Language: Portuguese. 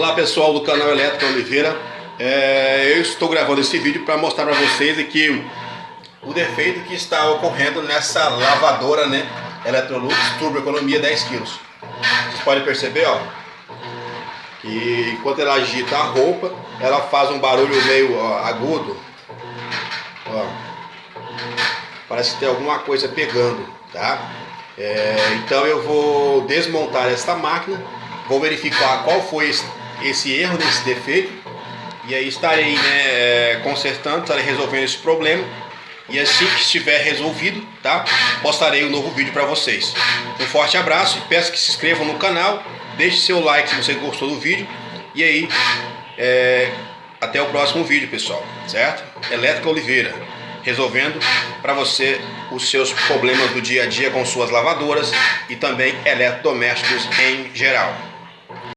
Olá pessoal do canal Elétrica Oliveira, eu estou gravando esse vídeo para mostrar para vocês aqui o defeito que está ocorrendo nessa lavadora, né, Electrolux Turbo Economia 10 kg. Vocês podem perceber, ó, que enquanto ela agita a roupa, ela faz um barulho meio agudo, ó. Parece que tem alguma coisa pegando, tá? Então eu vou desmontar esta máquina, vou verificar qual foi esse erro, desse defeito, e aí estarei, né, consertando, estarei resolvendo esse problema, e assim que estiver resolvido, tá, postarei um novo vídeo para vocês. Um forte abraço e peço que se inscrevam no canal, deixe seu like se você gostou do vídeo, e aí até o próximo vídeo, pessoal, certo? Elétrica Oliveira, resolvendo para você os seus problemas do dia a dia com suas lavadoras e também eletrodomésticos em geral.